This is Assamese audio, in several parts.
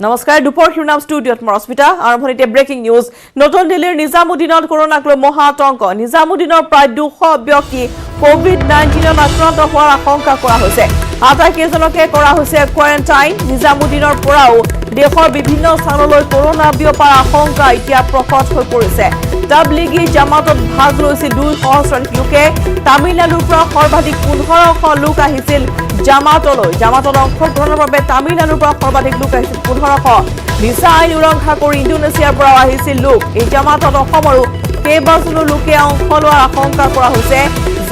নমস্কাৰ দুপৰ শিৰোনাম ষ্টুডিঅ'ত মৰস্মিতা আৰম্ভণিতে ব্ৰেকিং নিউজ নতুন দিল্লীৰ নিজামুদ্দিনত কৰোনাক লৈ মহাতংক নিজামুদ্দিনৰ প্ৰায় 200 ব্যক্তি কোভিড-19ত আক্ৰান্ত হোৱাৰ আশংকা কৰা হৈছে আটাইকেইজনকে কৰা হৈছে কোৱাৰেণ্টাইন নিজামুদ্দিনৰ পৰাও দেশৰ বিভিন্ন স্থানলৈ কৰোনা বিয়পাৰ আশংকা এতিয়া প্ৰকট হৈ পৰিছে তাবলিগী জামাতত ভাগ লৈছিল 200 লোকে তামিলনাডুৰ পৰা সৰ্বাধিক 1500 লোক আহিছিল জামাতত অংশগ্ৰহণৰ বাবে তামিলনাডুৰ পৰা সৰ্বাধিক লোক আহিছিল 1500 ভিসা আইন উলংঘা কৰি ইণ্ডোনেছিয়াৰ পৰা আহিছিল লোক এই জামাতত অসমৰো কেইবাজনো লোকে অংশ লোৱাৰ আশংকা কৰা হৈছে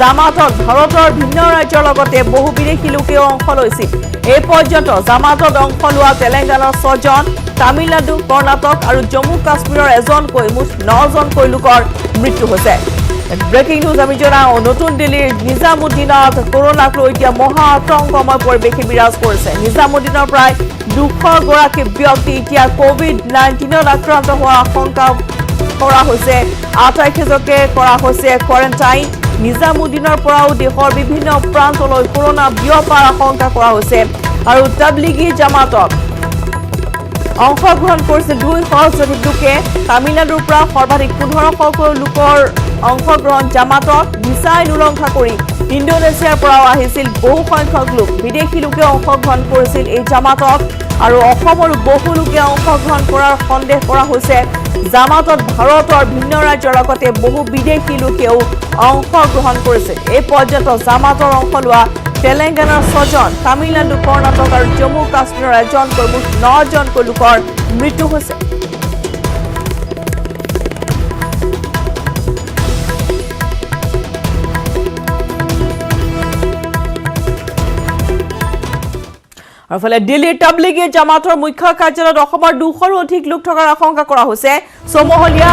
জামাতত ভাৰতৰ ভিন্ন ৰাজ্যৰ লগতে বহু বিদেশী লোকেও অংশ লৈছিল এই পৰ্যন্ত জামাতত অংশ লোৱা তেলেংগানাৰ 6 জন তামিলনাডু কৰ্ণাটক আৰু জম্মু কাশ্মীৰৰ এজনকৈ মুঠ 9 জনকৈ লোকৰ মৃত্যু হৈছে ব্ৰেকিং নিউজ আমি জনাও নতুন দিল্লীৰ নিজামুদ্দিনত কৰোনাক লৈ এতিয়া মহা আতংকময় পৰিৱেশে বিৰাজ কৰিছে নিজামুদ্দিনৰ প্ৰায় 200 গৰাকী ব্যক্তি এতিয়া কোভিড-19ত আক্ৰান্ত হোৱাৰ আশংকা কৰা হৈছে আটাইকেইজনকে কৰা হৈছে কোৱাৰেণ্টাইন নিজামুদ্দিনৰ পৰাও দেশৰ বিভিন্ন প্ৰান্তলৈ কৰোনা বিয়পাৰ আশংকা কৰা হৈছে আৰু তাবলিগী জামাতত অংশগ্ৰহণ কৰিছিল 200 লোকে তামিলনাডুৰ পৰা সৰ্বাধিক 1500 লোকৰ অংশগ্ৰহণ জামাতত ভিসা আইন উলংঘা কৰি ইণ্ডোনেছিয়াৰ পৰাও আহিছিল বহু সংখ্যক লোক বিদেশী লোকে অংশগ্ৰহণ কৰিছিল এই জামাতত আৰু অসমৰ বহু লোকে অংশগ্ৰহণ কৰাৰ সন্দেহ কৰা হৈছে জামাতত ভাৰতৰ ভিন্ন ৰাজ্যৰ লগতে বহু বিদেশী লোকেও অংশগ্ৰহণ কৰিছিল এই পৰ্যন্ত জামাতৰ অংশ লোৱা তেলেংগানাৰ 6 জন তামিলনাডু কৰ্ণাটক আৰু জম্মু কাশ্মীৰৰ এজনকৈ মুঠ 9 জনকৈ লোকৰ মৃত্যু হৈছে আৰফালে দিল্লীৰ তাবলিগী জামাতৰ মুখ্য কাৰ্যালয়ত অসমৰ 200ৰো অধিক লোক থকাৰ আশংকা কৰা হৈছে সমহলীয়া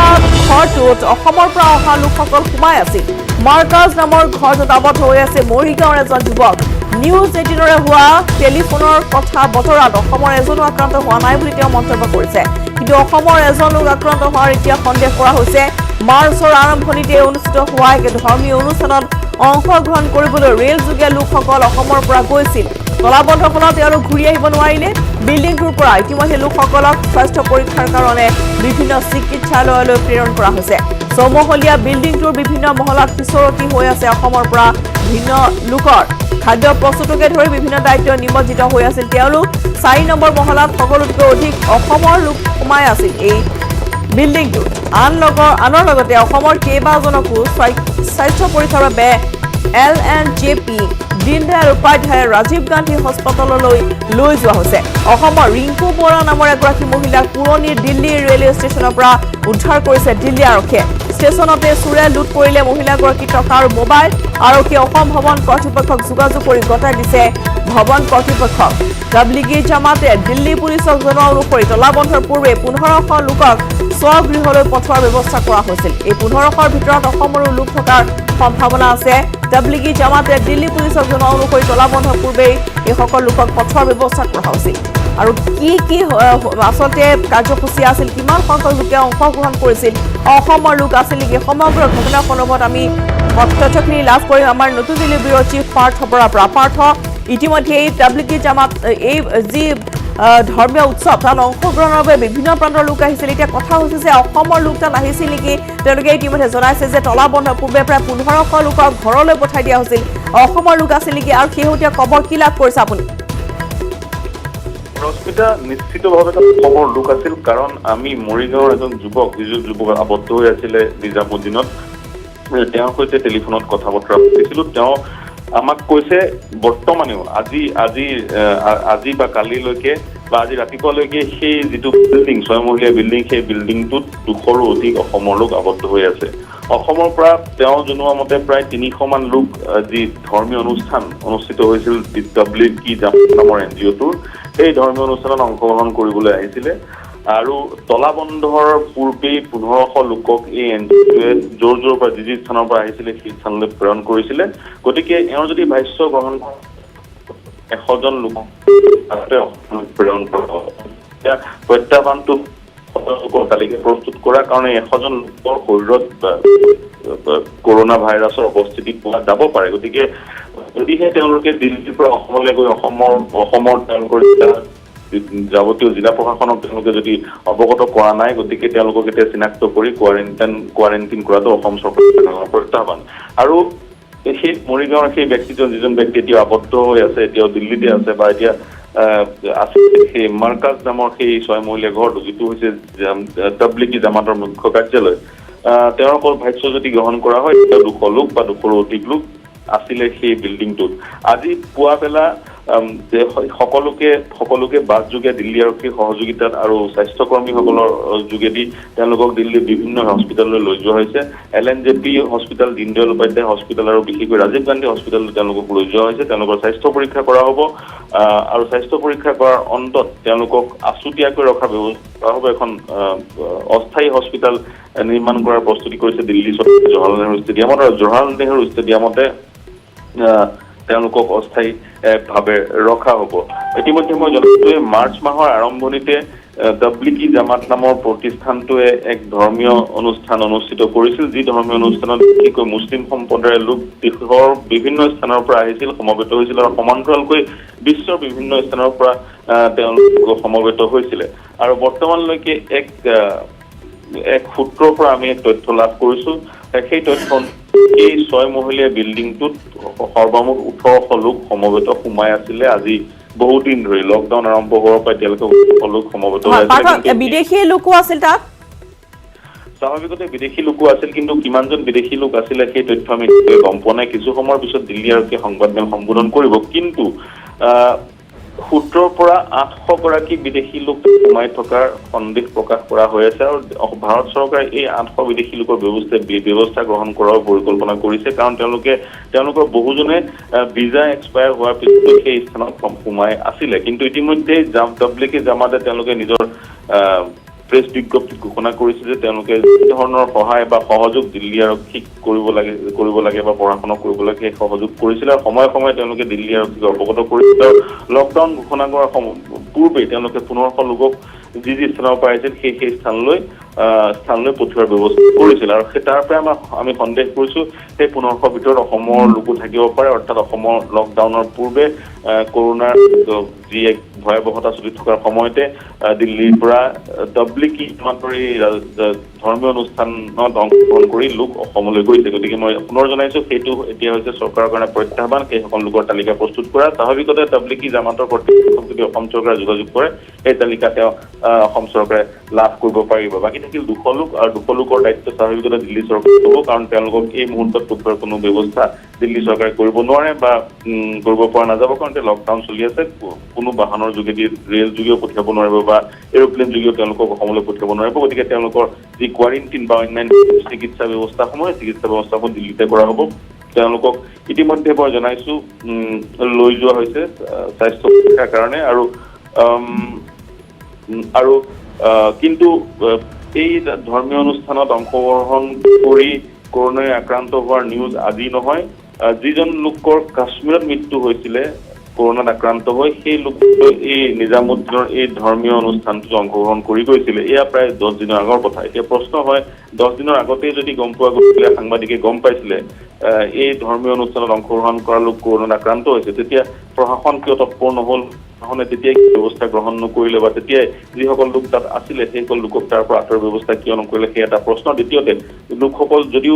ঘৰটোত অসমৰ পৰা অহা লোকসকল সোমাই আছিল মাৰ্কাজ নামৰ ঘৰটোত আবদ্ধ হৈ আছে মৰিগাঁৱৰ এজন যুৱক নিউজ 18ৰে হোৱা টেলিফোনৰ কথা বতৰাত অসমৰ এজনো আক্ৰান্ত হোৱা নাই বুলি তেওঁ মন্তব্য কৰিছে কিন্তু অসমৰ এজন লোক আক্ৰান্ত হোৱাৰ এতিয়া সন্দেহ কৰা হৈছে মাৰ্চৰ আৰম্ভণিতে অনুষ্ঠিত হোৱা এক ধৰ্মীয় অনুষ্ঠানত অংশগ্ৰহণ কৰিবলৈ ৰেলযোগে লোকসকল অসমৰ পৰা গৈছিল তলাবন্ধৰ ফলত তেওঁলোক ঘূৰি আহিব নোৱাৰিলে বিল্ডিংটোৰ পৰা ইতিমধ্যে লোকসকলক স্বাস্থ্য পৰীক্ষাৰ কাৰণে বিভিন্ন চিকিৎসালয়লৈ প্ৰেৰণ কৰা হৈছে সমহলীয়া বিল্ডিংটোৰ বিভিন্ন মহলাত পিছৰতি হৈ আছে অসমৰ পৰা ভিন্ন লোকৰ খাদ্য প্ৰস্তুতকে ধৰি বিভিন্ন দায়িত্ব নিমজ্জিত হৈ আছিল তেওঁলোক 4 নম্বৰ মহলাত সকলোতকৈ অধিক অসমৰ লোক সোমাই আছিল এই বিল্ডিংটোত আনৰ লগতে অসমৰ কেইবাজনকো স্বাস্থ্য পৰীক্ষাৰ বাবে LNJP দীনদয়াল উপাধ্যায় ৰাজীৱ গান্ধী হাস্পতাললৈ লৈ যোৱা হৈছে অসমৰ ৰিংকু বৰা নামৰ এগৰাকী মহিলাক পুৰণি দিল্লী ৰেলৱে ষ্টেচনৰ পৰা উদ্ধাৰ কৰিছে দিল্লী আৰক্ষীয়ে ষ্টেচনতে চুৰে লুট কৰিলে মহিলাগৰাকী টকা আৰু মোবাইল আৰক্ষীয়ে অসম ভৱন কৰ্তৃপক্ষক যোগাযোগ কৰি গতাই দিছে ভৱন কৰ্তৃপক্ষক তাবলিগী জামাতে দিল্লী পুলিচক জনোৱা অনুসৰি তলাবন্ধৰ পূৰ্বে 1500 লোকক স্বগৃহলৈ পঠোৱাৰ ব্যৱস্থা কৰা হৈছিল এই 1500ৰ ভিতৰত অসমৰো লোক থকাৰ সম্ভাৱনা আছে তাবলিগী জামাতে দিল্লী পুলিচক জনোৱা অনুসৰি তলাবন্ধৰ পূৰ্বে এই সকল লোকক পঠোৱাৰ ব্যৱস্থা কৰা হৈছিল আৰু কি আচলতে কাৰ্যসূচী আছিল কিমান সংখ্যক লোকে অংশগ্ৰহণ কৰিছিল অসমৰ লোক আছিল নেকি সমগ্ৰ ঘটনাৰ সন্দৰ্ভত আমি তথ্যখিনি লাভ কৰিম আমাৰ নতুন দিল্লী ব্যুৰ চিফ পাৰ্থ বৰাৰ পৰা পাৰ্থ ইতিমধ্যে এই তাবলিগী জামাত এই যি ধৰ্মীয় উৎসৱ তাত অংশগ্ৰহণৰ বাবে বিভিন্ন প্ৰান্তৰ লোক আহিছিল এতিয়া কথা হৈছে যে অসমৰ লোক তাত আহিছিল নেকি তেওঁলোকে ইতিমধ্যে জনাইছে যে তলাবন্ধৰ পূৰ্বে প্ৰায় 1500 লোকক ঘৰলৈ পঠাই দিয়া হৈছিল অসমৰ লোক আছিল নেকি আৰু শেহতীয়া খবৰ কি লাভ কৰিছে আপুনি ৰশ্মিতা নিশ্চিতভাৱে অসমৰ লোক আছিল কাৰণ আমি মৰিগাঁৱৰ এজন যুৱক আবদ্ধ হৈ আছিলে নিজামুদ্দিনত তেওঁৰ সৈতে টেলিফোনত কথা বতৰা পাতিছিলো তেওঁ আমাক কৈছে বৰ্তমানেও আজি বা কালিলৈকে বা আজি ৰাতিপুৱালৈকে সেই যিটো বিল্ডিং স্বয়ংমহলীয়া বিল্ডিং সেই বিল্ডিংটোত 200ৰো অধিক অসমৰ লোক আবদ্ধ হৈ আছে অসমৰ পৰা তেওঁ জনোৱা মতে প্ৰায় 300 মান লোক যি ধৰ্মীয় অনুষ্ঠান অনুষ্ঠিত হৈছিল তাবলিগী জামাত নামৰ NGOটোৰ এই ধৰ্মীয় অনুষ্ঠানত অংশগ্ৰহণ কৰিবলৈ আহিছিলে আৰু তলাবন্ধৰ পূৰ্বেই 1500 লোকক এই NGOটোৱে জোৰ পৰা যি স্থানৰ পৰা আহিছিলে সেই স্থানলৈ প্ৰেৰণ কৰিছিলে গতিকে এওঁ যদি ভাষ্য গ্ৰহণ 100 জন লোক প্ৰেৰণ কৰা প্ৰত্যাহ্বানটো তালিকা প্ৰস্তুত কৰাৰ কাৰণে 100 জন লোকৰ শৰীৰত কৰোনা ভাইৰাছৰ উপস্থিতি পোৱা যাব পাৰে গতিকে যদিহে তেওঁলোকে দিল্লীৰ পৰা অসমলৈ গৈ অসমৰ তেওঁলোকৰ যাৱতীয় জিলা প্ৰশাসনক তেওঁলোকে যদি অৱগত কৰা নাই গতিকে তেওঁলোকক এতিয়া চিনাক্ত কৰি কোৱাৰেণ্টাইন কৰাটো অসম চৰকাৰৰ প্ৰত্যাহ্বান আৰু সেই মৰিগাঁৱৰ সেই ব্যক্তিজন যিজন ব্যক্তি এতিয়া আবদ্ধ হৈ আছে এতিয়াও দিল্লীতে আছে বা এতিয়া আছে সেই মাৰ্কাজ নামৰ সেই 6 মহলীয়া ঘৰটো যিটো হৈছে তাবলিগী জামাতৰ মুখ্য কাৰ্যালয় তেওঁলোকৰ ভাষ্য যদি গ্ৰহণ কৰা হয় 200 লোক বা 200ৰো অধিক লোক আছিলে সেই বিল্ডিংটোত আজি পুৱা বেলা সকলোকে বাছ যোগে দিল্লী আৰক্ষীৰ সহযোগিতাত আৰু স্বাস্থ্যকৰ্মীসকলৰ যোগেদি তেওঁলোকক দিল্লীৰ বিভিন্ন হস্পিটেললৈ লৈ যোৱা হৈছে LNJP hospital Deendayal Upadhyay hospital আৰু বিশেষকৈ ৰাজীৱ গান্ধী হস্পিটেললৈ তেওঁলোকক লৈ যোৱা হৈছে তেওঁলোকৰ স্বাস্থ্য পৰীক্ষা কৰা হ'ব আৰু স্বাস্থ্য পৰীক্ষা কৰাৰ অন্তত তেওঁলোকক আছুতীয়াকৈ ৰখা ব্যৱস্থা হ'ব এখন অস্থায়ী হস্পিটেল নিৰ্মাণ কৰাৰ প্ৰস্তুতি কৰিছে দিল্লী চৰকাৰে জৱাহৰলাল নেহৰু ষ্টেডিয়ামত আৰু জৱাহৰলাল নেহৰু ষ্টেডিয়ামতে তেওঁলোকক অস্থায়ী ভাৱে ৰখা হ'ব ইতিমধ্যে মই জনাইছো মাৰ্চ মাহৰ আৰম্ভণিতে তাবলিগী জামাত নামৰ প্ৰতিষ্ঠানটোৱে এক ধৰ্মীয় অনুষ্ঠান অনুষ্ঠিত কৰিছিল যি ধৰ্মীয় অনুষ্ঠানত বিশেষকৈ মুছলিম সম্প্ৰদায়ৰ লোক দেশৰ বিভিন্ন স্থানৰ পৰা আহিছিল সমবেত হৈছিল আৰু সমান্তৰালকৈ বিশ্বৰ বিভিন্ন স্থানৰ পৰা তেওঁলোক সমবেত হৈছিল আৰু বৰ্তমানলৈকে এক সূত্ৰৰ পৰা আমি এক তথ্য লাভ কৰিছো সেই তথ্য এই 6 মহলীয়া বিল্ডিংটোত সৰ্বমুঠ 1800 লোক সমবেত সোমাই আছিলে আজি বহুত দিন ধৰি লকডাউন আৰম্ভ হোৱাৰ পৰা তেওঁলোকে লোক সমবেত হৈ আছিল বিদেশী লোকো আছিল তাত স্বাভাৱিকতে বিদেশী লোকো আছিল কিন্তু কিমানজন বিদেশী লোক আছিলে সেই তথ্য আমি গম পোৱা নাই কিছু সময়ৰ পিছত দিল্লী আৰক্ষীয়ে সংবাদমেল সম্বোধন কৰিব কিন্তু সূত্ৰৰ পৰা 800 গৰাকী বিদেশী লোক সোমাই থকাৰ সন্দেহ প্ৰকাশ কৰা হৈ আছে আৰু ভাৰত চৰকাৰে এই 800 বিদেশী লোকৰ ব্যৱস্থা গ্ৰহণ কৰাৰ পৰিকল্পনা কৰিছে কাৰণ তেওঁলোকৰ বহুজনে ভিজা এক্সপায়াৰ হোৱাৰ পিছত সেই স্থানত সোমাই আছিলে কিন্তু ইতিমধ্যে তাবলিগী জামাতে তেওঁলোকে নিজৰ প্ৰেছ বিজ্ঞপ্তিত ঘোষণা কৰিছে যে তেওঁলোকে ধৰণৰ সহায় বা সহযোগ দিল্লী আৰক্ষীক কৰিব লাগে বা পঢ়া-শুনা কৰিব লাগে সেই সহযোগ কৰিছিল আৰু সময়ে তেওঁলোকে দিল্লী আৰক্ষীক অৱগত কৰিছিল লকডাউন ঘোষণা কৰাৰ পূৰ্বে তেওঁলোকে 1500 লোকক যি স্থানৰ পৰা আহিছিল সেই স্থানলৈ পঠিওৱাৰ ব্যৱস্থা কৰিছিল আৰু তাৰ পৰা আমি সন্দেহ কৰিছো সেই 1500 ভিতৰত অসমৰ লোকো থাকিব পাৰে অৰ্থাৎ অসমৰ লকডাউনৰ পূৰ্বে কৰোনাৰ যি এক ভয়াৱহতা চলি থকাৰ সময়তে দিল্লীৰ পৰা তাবলিগী জামাতৰ ধৰ্মীয় অনুষ্ঠানত অংশগ্ৰহণ কৰি লোক অসমলৈ গৈছে গতিকে মই পুনৰ জনাইছো সেইটো এতিয়া হৈছে চৰকাৰৰ কাৰণে প্ৰত্যাহ্বান সেইসকল লোকৰ তালিকা প্ৰস্তুত কৰা স্বাভাৱিকতে তাবলিগী জামাতৰ কৰ্তৃপক্ষক যদি অসম চৰকাৰে যোগাযোগ কৰে সেই তালিকা তেওঁ অসম চৰকাৰে লাভ কৰিব পাৰিব বাকী থাকিল 200 লোক আৰু 200 লোকৰ দায়িত্ব স্বাভাৱিকতে দিল্লী চৰকাৰে ল'ব কাৰণ তেওঁলোকক এই মুহূৰ্তত পঠোৱাৰ কোনো ব্যৱস্থা দিল্লী চৰকাৰে কৰিব নোৱাৰে বা কৰিব পৰা নাযাব কাৰণ লকডাউন চলি আছে কোনো বাহনৰ যোগেদি ৰেল যোগেও পঠিয়াব নোৱাৰিব বা এৰোপ্লেন যোগেও তেওঁলোকক অসমলৈ পঠিয়াব নোৱাৰিব গতিকে তেওঁলোকৰ যি কোৱাৰেণ্টাইন বা অন্যান্য চিকিৎসা ব্যৱস্থাসমূহ দিল্লীতে কৰা হ'ব তেওঁলোকক ইতিমধ্যে মই জনাইছো লৈ যোৱা হৈছে স্বাস্থ্য পৰীক্ষাৰ কাৰণে আৰু কিন্তু এই ধৰ্মীয় অনুষ্ঠানত অংশগ্ৰহণ কৰি কৰোনাই আক্ৰান্ত হোৱাৰ নিউজ আজি নহয় যিজন লোকৰ কাশ্মীৰত মৃত্যু হৈছিলে কৰোনাত আক্ৰান্ত হৈ সেই লোকসকলে এই নিজামুদ্দিনৰ এই ধৰ্মীয় অনুষ্ঠানটোত অংশগ্ৰহণ কৰি গৈছিলে এয়া প্ৰায় 10 দিনৰ আগৰ কথা এতিয়া প্ৰশ্ন হয় 10 দিনৰ আগতেই যদি গম পোৱা গৈছিলে সাংবাদিকে গম পাইছিলে এই ধৰ্মীয় অনুষ্ঠানত অংশগ্ৰহণ কৰা লোক কৰোনাত আক্ৰান্ত হৈছে তেতিয়া প্ৰশাসন কিয় তৎপৰ নহল প্ৰশাসনে তেতিয়াই ব্যৱস্থা গ্ৰহণ নকৰিলে বা তেতিয়াই যিসকল লোক তাত আছিলে সেইসকল লোকক তাৰ পৰা আঁতৰৰ ব্যৱস্থা কিয় নকৰিলে সেই এটা প্ৰশ্ন দ্বিতীয়তে লোকসকল যদিও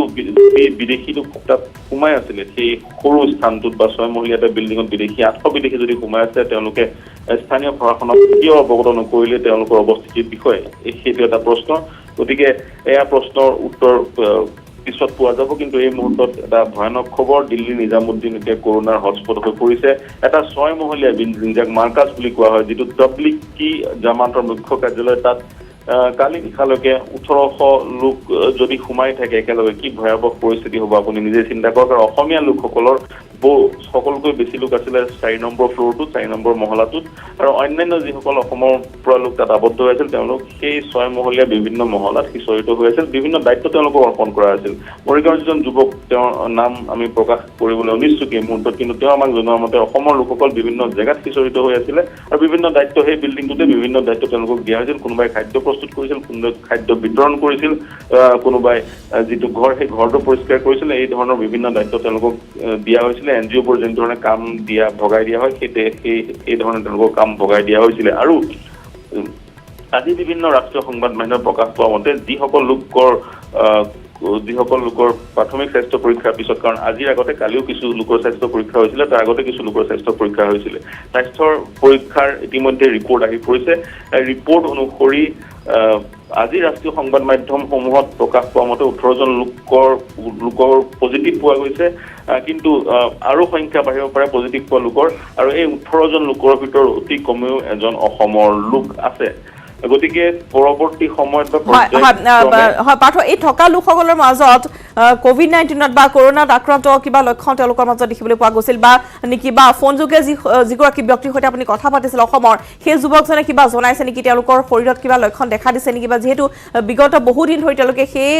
বিদেশী লোক তাত সোমাই আছিলে সেই সৰু স্থানটোত বা 6 মহলীয়া এটা বিল্ডিঙত বিদেশী 800 বিদেশী যদি সোমাই আছে তেওঁলোকে স্থানীয় প্ৰশাসনক কিয় অৱগত নকৰিলে তেওঁলোকৰ অৱস্থিতিৰ বিষয়ে সেইটো এটা প্ৰশ্ন গতিকে এয়া প্ৰশ্নৰ উত্তৰ পিছত পোৱা যাব কিন্তু এই মুহূৰ্তত এটা ভয়ানক খবৰ দিল্লী নিজামুদ্দিন এতিয়া কৰোনাৰ হটস্পট হৈ পৰিছে এটা 6 মহলীয়া বিল্ডিং যাক মাৰ্কাজ বুলি কোৱা হয় যিটো তাবলিগী জামাতৰ মুখ্য কাৰ্যালয় তাত কালি নিশালৈকে 1800 লোক যদি সোমাই থাকে একেলগে কি ভয়াৱহ পৰিস্থিতি হ'ব আপুনি নিজে চিন্তা কৰক আৰু অসমীয়া লোকসকলৰ সকলোকৈ বেছি লোক আছিলে 4 নম্বৰ ফ্ল'ৰটোত 4 নম্বৰ মহলাটোত আৰু অন্যান্য যিসকল অসমৰ পৰা লোক তাত আবদ্ধ হৈ আছিল তেওঁলোক সেই 6 মহলীয়া বিভিন্ন মহলাত সিঁচৰিত হৈ আছিল বিভিন্ন দায়িত্ব তেওঁলোকক অৰ্পণ কৰা আছিল মৰিগাঁৱৰ যিজন যুৱক তেওঁৰ নাম আমি প্ৰকাশ কৰিবলৈ অনিচ্ছুক এই মুহূৰ্তত কিন্তু তেওঁ আমাক জনোৱা মতে অসমৰ লোকসকল বিভিন্ন জেগাত সিঁচৰিত হৈ আছিলে আৰু বিভিন্ন দায়িত্ব সেই বিল্ডিংটোতে বিভিন্ন দায়িত্ব তেওঁলোকক দিয়া হৈছিল কোনোবাই খাদ্য প্ৰস্তুত কৰিছিল কোনোবাই খাদ্য বিতৰণ কৰিছিল কোনোবাই যিটো ঘৰ সেই ঘৰটো পৰিষ্কাৰ কৰিছিল এই ধৰণৰ বিভিন্ন দায়িত্ব তেওঁলোকক দিয়া হৈছিল হৈছিলে এনজিঅ'বোৰ যেনে ধৰণে কাম দিয়া ভগাই দিয়া হয় সেই ধৰণে তেওঁলোকৰ কাম ভগাই দিয়া হৈছিলে আৰু আজি বিভিন্ন ৰাষ্ট্ৰীয় সংবাদ মাধ্যমত প্ৰকাশ পোৱা মতে যিসকল লোকৰ প্ৰাথমিক স্বাস্থ্য পৰীক্ষাৰ পিছত কাৰণ আজিৰ আগতে কালিও কিছু লোকৰ স্বাস্থ্য পৰীক্ষা হৈছিলে তাৰ আগতে কিছু লোকৰ স্বাস্থ্য পৰীক্ষা হৈছিলে স্বাস্থ্যৰ পৰীক্ষাৰ ইতিমধ্যে ৰিপৰ্ট আহি পৰিছে ৰিপৰ্ট অনুসৰি আজি ৰাষ্ট্ৰীয় সংবাদ মাধ্যমসমূহত প্ৰকাশ পোৱা মতে 18 জন লোকৰ পজিটিভ পোৱা গৈছে কিন্তু আৰু সংখ্যা বাঢ়িব পাৰে পজিটিভ পোৱা লোকৰ আৰু এই 18 জন লোকৰ ভিতৰত অতি কমেও এজন অসমৰ লোক আছে গতিকে পৰৱৰ্তী সময়ত পাৰ্থ এই থকা লোকসকলৰ মাজত কোভিড-19 বা কৰোনাত আক্ৰান্ত কিবা লক্ষণ তেওঁলোকৰ মাজত দেখিবলৈ পোৱা গৈছিল বা নেকি বা ফোন যোগে যিগৰাকী ব্যক্তিৰ সৈতে আপুনি কথা পাতিছিল অসমৰ সেই যুৱকজনে কিবা জনাইছে নেকি তেওঁলোকৰ শৰীৰত কিবা লক্ষণ দেখা দিছে নেকি বা যিহেতু বিগত বহুদিন ধৰি তেওঁলোকে সেই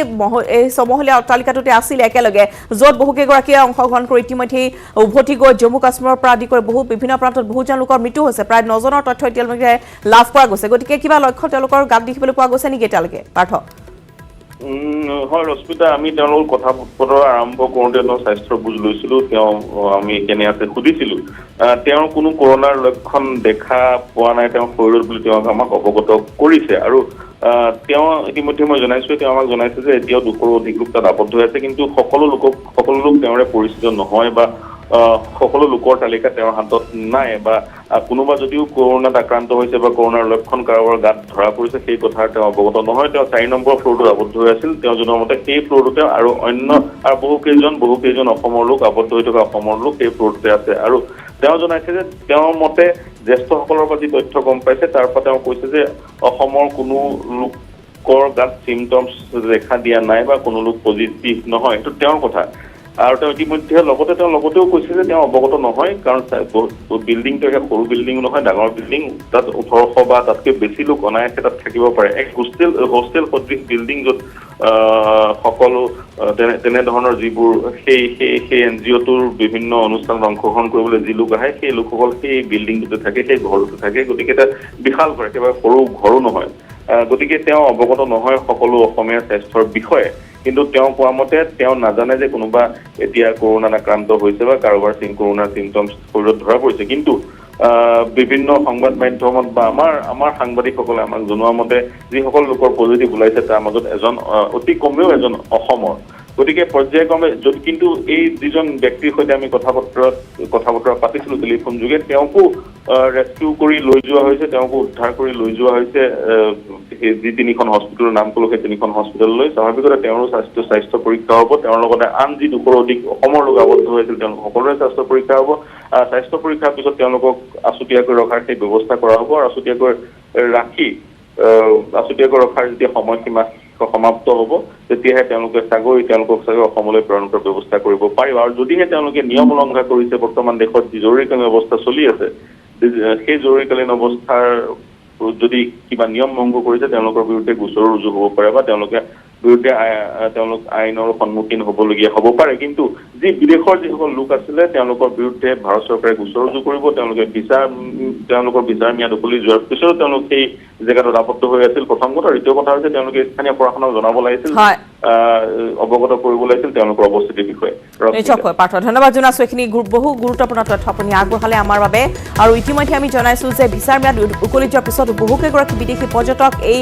সমহলীয়া অট্টালিকাটোতে আছিল একেলগে য'ত বহুকেইগৰাকীয়ে অংশগ্ৰহণ কৰি ইতিমধ্যে উভতি গৈ জম্মু কাশ্মীৰৰ পৰা আদি কৰি বিভিন্ন প্ৰান্তত বহুজন লোকৰ মৃত্যু হৈছে প্ৰায় 9 জনৰ তথ্য এতিয়ালৈকে লাভ কৰা গৈছে গতিকে কিবা লক্ষ্য তেওঁলোকৰ গাত দেখিবলৈ পোৱা গৈছে নেকি এতিয়ালৈকে পাৰ্থ হয় ৰশ্মিতা আমি তেওঁলোকৰ কথা বতৰা আৰম্ভ কৰোঁতে স্বাস্থ্যৰ বুজ লৈছিলো আমি কেনে আছে সুধিছিলো তেওঁৰ কোনো কৰোনাৰ লক্ষণ দেখা পোৱা নাই তেওঁৰ শৰীৰত বুলি তেওঁক আমাক অৱগত কৰিছে আৰু তেওঁ ইতিমধ্যে মই জনাইছো তেওঁ আমাক জনাইছে যে এতিয়াও 200ৰো অধিক লোক তাত আবদ্ধ হৈ আছে কিন্তু সকলো লোক তেওঁৰে পৰিচিত নহয় বা সকলো লোকৰ তালিকা তেওঁৰ হাতত নাই বা কোনোবা যদিও কৰোনাত আক্ৰান্ত হৈছে বা কৰোনাৰ লক্ষণ কাৰোবাৰ গাত ধৰা পৰিছে সেই কথাৰ তেওঁ অৱগত নহয় তেওঁ 4 নম্বৰ ফ্ল'ৰটোত আবদ্ধ হৈ আছিল তেওঁ জনোৱা মতে সেই ফ্ল'ৰটোতে আৰু অন্য আৰু বহু কেইজন অসমৰ লোক আবদ্ধ হৈ থকা অসমৰ লোক সেই ফ্ল'ৰটোতে আছে আৰু তেওঁ জনাইছে যে তেওঁৰ মতে জ্যেষ্ঠসকলৰ পৰা যি তথ্য গম পাইছে তাৰ পৰা তেওঁ কৈছে যে অসমৰ কোনো লোকৰ গাত চিমটমছ দেখা দিয়া নাই বা কোনো লোক পজিটিভ নহয় এইটো তেওঁৰ কথা আৰু তেওঁ ইতিমধ্যে লগতেও কৈছে যে তেওঁ অৱগত নহয় কাৰণ বিল্ডিংটো এটা সৰু বিল্ডিং নহয় ডাঙৰ বিল্ডিং তাত 1800 বা তাতকৈ বেছি লোক অনায়াসে তাত থাকিব পাৰে এক হোষ্টেল সদৃশ বিল্ডিং য'ত সকলো তেনেধৰণৰ যিবোৰ সেই এনজিঅ'টোৰ বিভিন্ন অনুষ্ঠানত অংশগ্ৰহণ কৰিবলৈ যি লোক আহে সেই লোকসকল সেই বিল্ডিংটোতে থাকে সেই ঘৰটোতে থাকে গতিকে এটা বিশাল ঘৰ একেবাৰে সৰু ঘৰো নহয় গতিকে তেওঁ অৱগত নহয় সকলো অসমীয়া স্বাস্থ্যৰ বিষয়ে কিন্তু তেওঁ কোৱা মতে তেওঁ নাজানে যে কোনোবা এতিয়া কৰোনাত আক্ৰান্ত হৈছে বা কাৰোবাৰ কৰোনাৰ চিমটমছ শৰীৰত ধৰা পৰিছে কিন্তু বিভিন্ন সংবাদ মাধ্যমত বা আমাৰ সাংবাদিকসকলে আমাক জনোৱা মতে যিসকল লোকৰ পজিটিভ ওলাইছে তাৰ মাজত এজন অতি কমেও এজন অসমৰ গতিকে পৰ্যায়ক্ৰমে কিন্তু এই যিজন ব্যক্তিৰ সৈতে আমি কথা বতৰা পাতিছিলো টেলিফোন যোগে তেওঁকো ৰেস্কিউ কৰি লৈ যোৱা হৈছে তেওঁকো উদ্ধাৰ কৰি লৈ যোৱা হৈছে যি তিনিখন হস্পিটেলৰ নাম ক'লো সেই তিনিখন হস্পিটেললৈ স্বাভাৱিকতে তেওঁৰো স্বাস্থ্য পৰীক্ষা হ'ব তেওঁৰ লগতে আন যি 200ৰো অধিক অসমৰ লোক আবদ্ধ হৈছিল তেওঁলোক সকলোৰে স্বাস্থ্য পৰীক্ষা হ'ব স্বাস্থ্য পৰীক্ষাৰ পিছত তেওঁলোকক আছুতীয়াকৈ ৰখাৰ সেই ব্যৱস্থা কৰা হ'ব আৰু আছুতীয়াকৈ ৰখাৰ যেতিয়া সময়সীমা সমাপ্ত হ'ব তেতিয়াহে তেওঁলোকক চাগৈ অসমলৈ প্ৰেৰণ কৰাৰ ব্যৱস্থা কৰিব পাৰিব আৰু যদিহে তেওঁলোকে নিয়ম উলংঘা কৰিছে বৰ্তমান দেশত যি জৰুৰীকালীন অৱস্থা চলি আছে সেই জৰুৰীকালীন অৱস্থাৰ যদি কিবা নিয়ম ভংগ কৰিছে তেওঁলোকৰ বিৰুদ্ধে গোচৰ ৰুজু হ'ব পাৰে বা তেওঁলোক আইনৰ সন্মুখীন হ'বলগীয়া হ'ব পাৰে কিন্তু যি বিদেশৰ যিসকল লোক আছিলে তেওঁলোকৰ বিৰুদ্ধে ভাৰত চৰকাৰে গোচৰ ৰুজু কৰিব তেওঁলোকৰ বিচাৰ ম্যাদ উকলি যোৱাৰ পিছতো তেওঁলোক সেই জেগাটোত আবদ্ধ হৈ আছিল প্ৰথম কথা দ্বিতীয় কথা হৈছে তেওঁলোকে স্থানীয় প্ৰশাসনক জনাব লাগিছিল অৱগত কৰিব লাগিছিল তেওঁলোকৰ অৱস্থিতিৰ বিষয়ে নিশ্চয়কৈ পাৰ্থ ধন্যবাদ জনাইছো এইখিনি বহু গুৰুত্বপূৰ্ণ তথ্য আপুনি আগবঢ়ালে আমাৰ বাবে আৰু ইতিমধ্যে আমি জনাইছো যে বিচাৰ ম্যাদ উকলি যোৱাৰ পিছত বহুকেইগৰাকী বিদেশী পৰ্যটক এই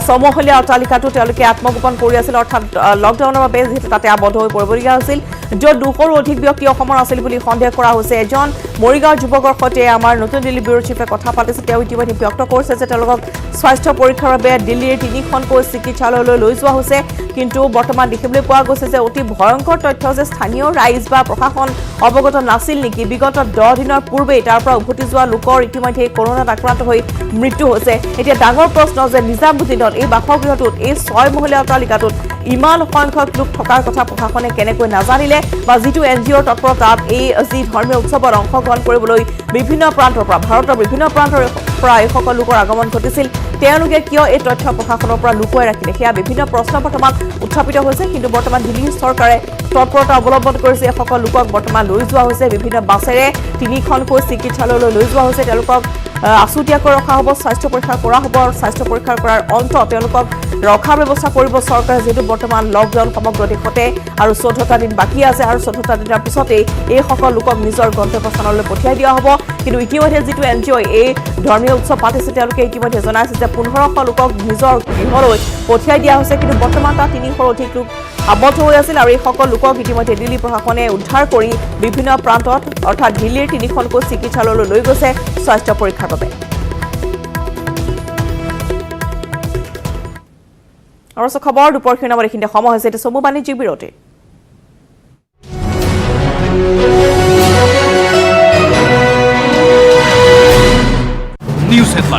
সমহলীয়া অট্টালিকাটো তেওঁলোকে আত্মগোপন কৰি আছিল অৰ্থাৎ লকডাউনৰ বাবে যিহেতু তাতে আবদ্ধ হৈ পৰিবলগীয়া হৈছিল য'ত 200ৰো অধিক ব্যক্তি অসমৰ আছিল বুলি সন্দেহ কৰা হৈছে এজন মৰিগাঁৱৰ যুৱকৰ সৈতে আমাৰ নতুন দিল্লী ব্যুৰ চিফে কথা পাতিছে তেওঁ ইতিমধ্যে ব্যক্ত কৰিছে যে তেওঁলোকক স্বাস্থ্য পৰীক্ষাৰ বাবে দিল্লীৰ 3খনকৈ চিকিৎসালয়লৈ লৈ যোৱা হৈছে কিন্তু বৰ্তমান দেখিবলৈ পোৱা গৈছে যে অতি ভয়ংকৰ তথ্য যে স্থানীয় ৰাইজ বা প্ৰশাসন অৱগত নাছিল নেকি বিগত 10 দিনৰ পূৰ্বেই তাৰ পৰা উভতি যোৱা লোকৰ ইতিমধ্যে কৰোনাত আক্ৰান্ত হৈ মৃত্যু হৈছে এতিয়া ডাঙৰ প্ৰশ্ন যে নিজামুদ্দিনত এই বাসগৃহটোত এই 6 মহলীয়া অট্টালিকাটোত ইমান সংখ্যক লোক থকাৰ কথা প্ৰশাসনে কেনেকৈ নাজানিলে বা যিটো এনজিঅ'ৰ তৎপৰতাত এই যি ধৰ্মীয় উৎসৱত অংশগ্ৰহণ কৰিবলৈ বিভিন্ন প্ৰান্তৰ পৰা ভাৰতৰ বিভিন্ন প্ৰান্তৰ পৰা এইসকল লোকৰ আগমন ঘটিছিল তেওঁলোকে কিয় এই তথ্য প্ৰশাসনৰ পৰা লুকুৱাই ৰাখিলে সেয়া বিভিন্ন প্ৰশ্ন বৰ্তমান উত্থাপিত হৈছে কিন্তু বৰ্তমান দিল্লী চৰকাৰে তৎপৰতা অৱলম্বন কৰিছে এইসকল লোকক বৰ্তমান লৈ যোৱা হৈছে বিভিন্ন বাছেৰে 3খনকৈ চিকিৎসালয়লৈ লৈ যোৱা হৈছে তেওঁলোকক আছুতীয়াকৈ ৰখা হ'ব, স্বাস্থ্য পৰীক্ষা কৰা হ'ব আৰু স্বাস্থ্য পৰীক্ষা কৰাৰ অন্তত তেওঁলোকক ৰখাৰ ব্যৱস্থা কৰিব চৰকাৰে, যিহেতু বৰ্তমান লকডাউন সমগ্ৰ দেশতে আৰু 14টা দিন বাকী আছে আৰু 14টা দিনৰ পিছতেই এইসকল লোকক নিজৰ গন্তব্যস্থানলৈ পঠিয়াই দিয়া হ'ব। কিন্তু ইতিমধ্যে যিটো NGO এই ধৰ্মীয় উৎসৱ পাতিছে তেওঁলোকে ইতিমধ্যে জনাইছে যে 1500 লোকক নিজৰ গৃহলৈ পঠিয়াই দিয়া হৈছে, কিন্তু বৰ্তমান তাত 300ৰ অধিক লোক আবদ্ধ হৈ আছিল আৰু এইসকল লোকক ইতিমধ্যে দিল্লী প্ৰশাসনে উদ্ধাৰ কৰি বিভিন্ন প্ৰান্তত অৰ্থাৎ দিল্লীৰ 3খনকৈ চিকিৎসালয়লৈ লৈ গৈছে স্বাস্থ্য পৰীক্ষাৰ বাবে। আৰু খবৰ দুপৰীয়া নম্বৰ এইখিনিতে সময় হৈছে, এতিয়া চমু বাণিজ্যিক বিৰতি। News headline